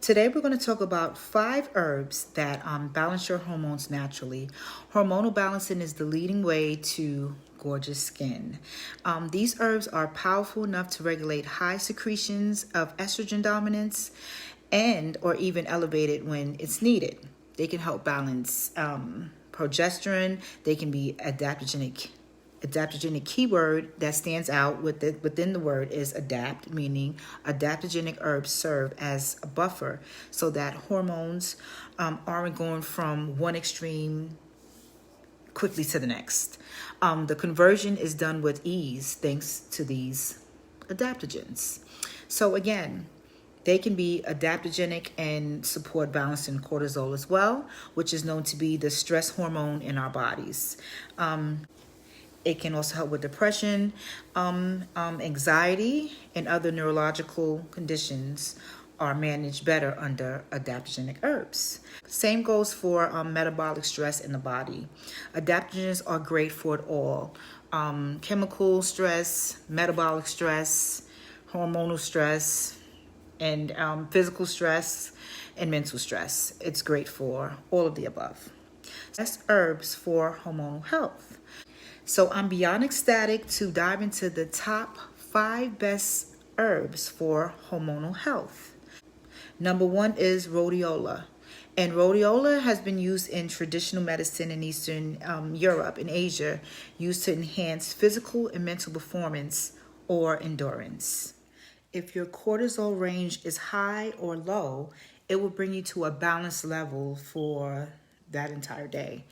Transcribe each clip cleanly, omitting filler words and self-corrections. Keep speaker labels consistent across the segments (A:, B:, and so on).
A: Today we're going to talk about 5 herbs that balance your hormones naturally. Hormonal balancing is the leading way to gorgeous skin. These herbs are powerful enough to regulate high secretions of estrogen dominance and or even elevate it when it's needed. They can help balance progesterone. They can be adaptogenic. Adaptogenic keyword that stands out within the word is adapt, meaning adaptogenic herbs serve as a buffer so that hormones aren't going from one extreme quickly to the next. The conversion is done with ease thanks to these adaptogens. So again, they can be adaptogenic and support balancing cortisol as well, which is known to be the stress hormone in our bodies. It can also help with depression, anxiety, and other neurological conditions are managed better under adaptogenic herbs. Same goes for metabolic stress in the body. Adaptogens are great for it all. Chemical stress, metabolic stress, hormonal stress, and physical stress and mental stress. It's great for all of the above. Best herbs for hormonal health. So I'm beyond ecstatic to dive into the top 5 best herbs for hormonal health. Number 1 is Rhodiola. And Rhodiola has been used in traditional medicine in Eastern Europe and Asia, used to enhance physical and mental performance or endurance. If your cortisol range is high or low, it will bring you to a balanced level for that entire day.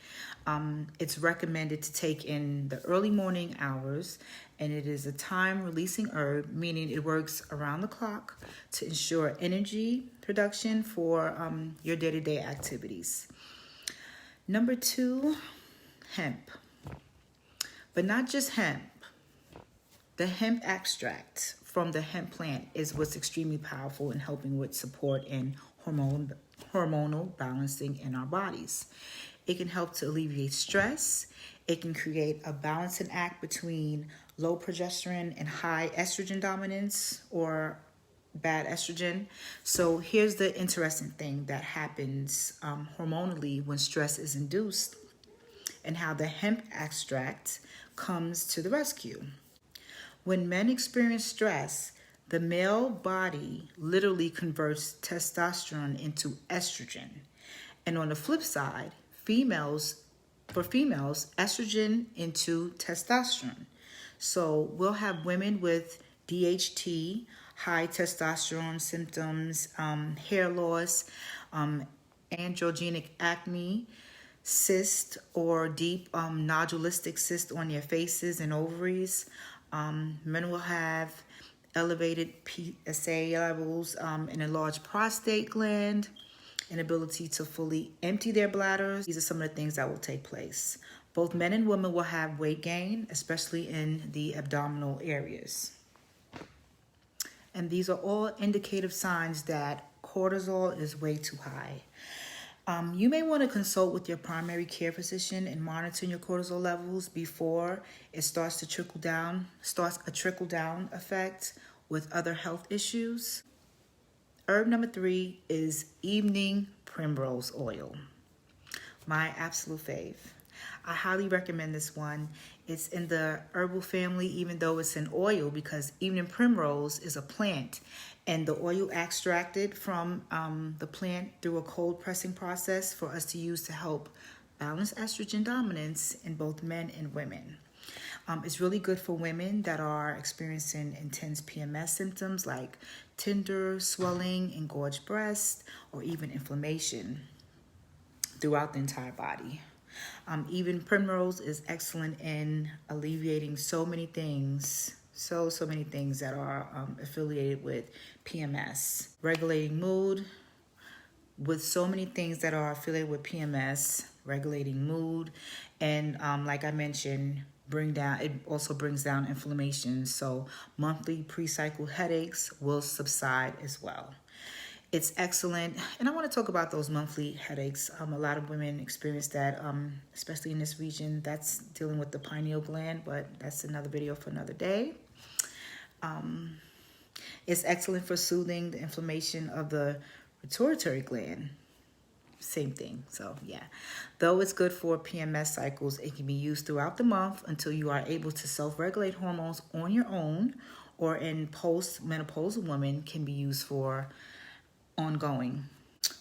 A: It's recommended to take in the early morning hours, and it is a time-releasing herb, meaning it works around the clock to ensure energy production for your day-to-day activities. Number 2, hemp. But not just hemp. The hemp extract from the hemp plant is what's extremely powerful in helping with support and hormonal balancing in our bodies. It can help to alleviate stress. It can create a balancing act between low progesterone and high estrogen dominance or bad estrogen. So here's the interesting thing that happens hormonally when stress is induced and how the hemp extract comes to the rescue. When men experience stress, the male body literally converts testosterone into estrogen. And on the flip side, for females, estrogen into testosterone. So we'll have women with DHT, high testosterone symptoms, hair loss, androgenic acne, cyst or deep nodulistic cyst on their faces and ovaries. Men will have elevated PSA levels, an enlarged prostate gland, inability to fully empty their bladders. These are some of the things that will take place. Both men and women will have weight gain, especially in the abdominal areas. And these are all indicative signs that cortisol is way too high. You may want to consult with your primary care physician and monitor your cortisol levels before it starts a trickle down effect with other health issues. Herb number 3 is evening primrose oil. My absolute fave. I highly recommend this one. It's in the herbal family, even though it's an oil, because evening primrose is a plant, and the oil extracted from the plant through a cold pressing process for us to use to help balance estrogen dominance in both men and women. It's really good for women that are experiencing intense PMS symptoms like tender, swelling, engorged breasts, or even inflammation throughout the entire body. Even primrose is excellent in alleviating so many things that are affiliated with PMS. Regulating mood, with so many things that are affiliated with PMS, regulating mood, and like I mentioned, it also brings down inflammation. So monthly pre-cycle headaches will subside as well. It's excellent. And I want to talk about those monthly headaches. A lot of women experience that, especially in this region. That's dealing with the pineal gland, but that's another video for another day. It's excellent for soothing the inflammation of the pituitary gland. Same thing. So yeah, though it's good for PMS cycles, it can be used throughout the month until you are able to self-regulate hormones on your own, or in post-menopausal women can be used for ongoing.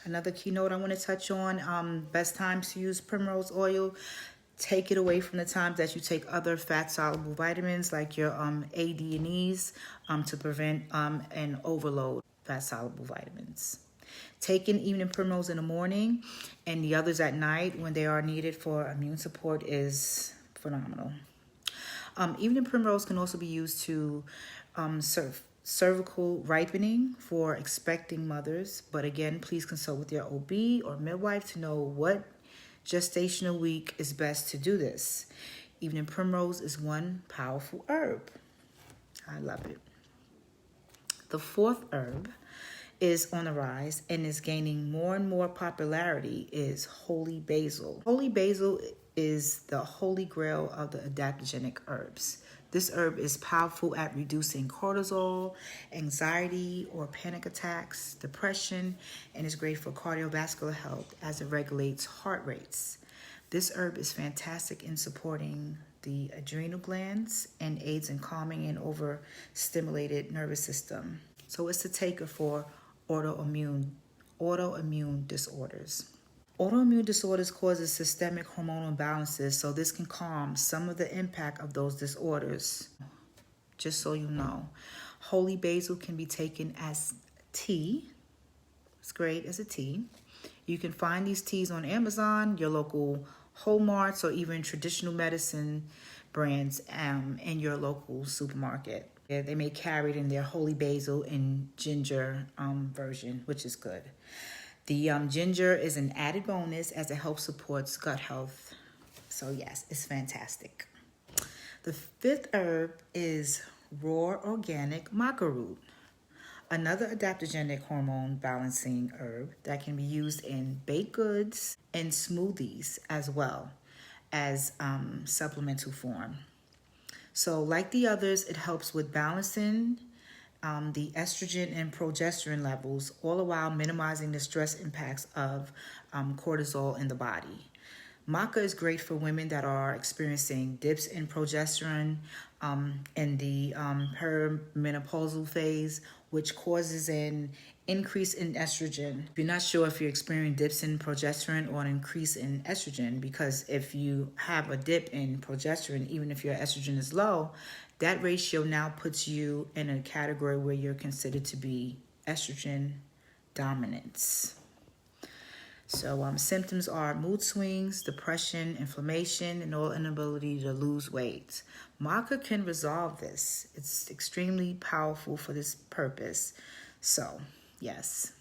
A: Another keynote I want to touch on, best times to use primrose oil. Take it away from the times that you take other fat-soluble vitamins like your A, D, and E's to prevent an overload fat-soluble vitamins. Taking evening primrose in the morning and the others at night when they are needed for immune support is phenomenal. Evening primrose can also be used to cervical ripening for expecting mothers. But again, please consult with your OB or midwife to know what gestational week is best to do this. Evening primrose is one powerful herb. I love it. The fourth herb is on the rise and is gaining more and more popularity is holy basil. Holy basil is the holy grail of the adaptogenic herbs. This herb is powerful at reducing cortisol, anxiety or panic attacks, depression, and is great for cardiovascular health as it regulates heart rates. This herb is fantastic in supporting the adrenal glands and aids in calming an overstimulated nervous system. So it's the taker for autoimmune disorders. Autoimmune disorders causes systemic hormonal imbalances, so this can calm some of the impact of those disorders. Just so you know, holy basil can be taken as tea. It's great as a tea. You can find these teas on Amazon, your local Whole Marts, or even traditional medicine brands in your local supermarket. They may carry it in their holy basil and ginger version, which is good. The ginger is an added bonus as it helps support gut health. So yes, it's fantastic. The fifth herb is raw organic Maca Root, another adaptogenic hormone balancing herb that can be used in baked goods and smoothies as well as supplemental form. So like the others, it helps with balancing the estrogen and progesterone levels, all the while minimizing the stress impacts of cortisol in the body. Maca is great for women that are experiencing dips in progesterone in the perimenopausal phase, which causes an increase in estrogen. If you're not sure if you're experiencing dips in progesterone or an increase in estrogen, because if you have a dip in progesterone, even if your estrogen is low, that ratio now puts you in a category where you're considered to be estrogen dominance. So symptoms are mood swings, depression, inflammation, and all inability to lose weight. Maca can resolve this. It's extremely powerful for this purpose. So, yes.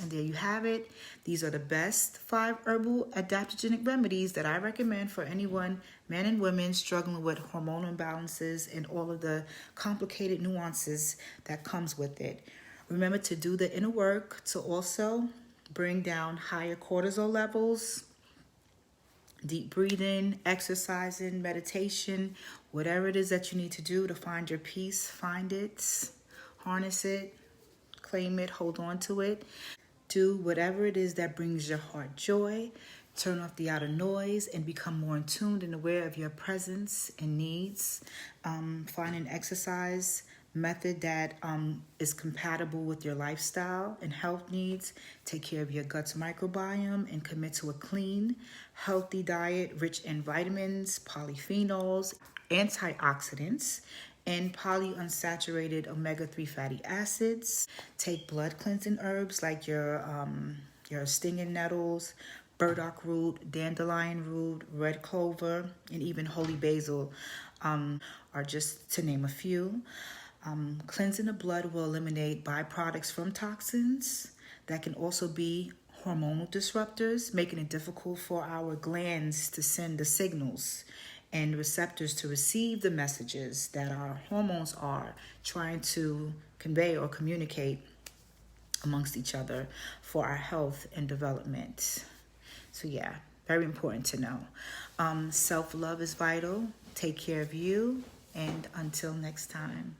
A: And there you have it. These are the best 5 herbal adaptogenic remedies that I recommend for anyone, men and women, struggling with hormonal imbalances and all of the complicated nuances that comes with it. Remember to do the inner work to also bring down higher cortisol levels. Deep breathing, exercising, meditation, whatever it is that you need to do to find your peace, find it, harness it, claim it, hold on to it. Do whatever it is that brings your heart joy. Turn off the outer noise and become more in tune and aware of your presence and needs. Find an exercise method that is compatible with your lifestyle and health needs. Take care of your gut's microbiome and commit to a clean, healthy diet rich in vitamins, polyphenols, antioxidants, and polyunsaturated omega-3 fatty acids. Take blood cleansing herbs like your stinging nettles, burdock root, dandelion root, red clover, and even holy basil are just to name a few. Cleansing the blood will eliminate byproducts from toxins that can also be hormonal disruptors, making it difficult for our glands to send the signals and receptors to receive the messages that our hormones are trying to convey or communicate amongst each other for our health and development. So yeah, very important to know. Self-love is vital. Take care of you, and until next time.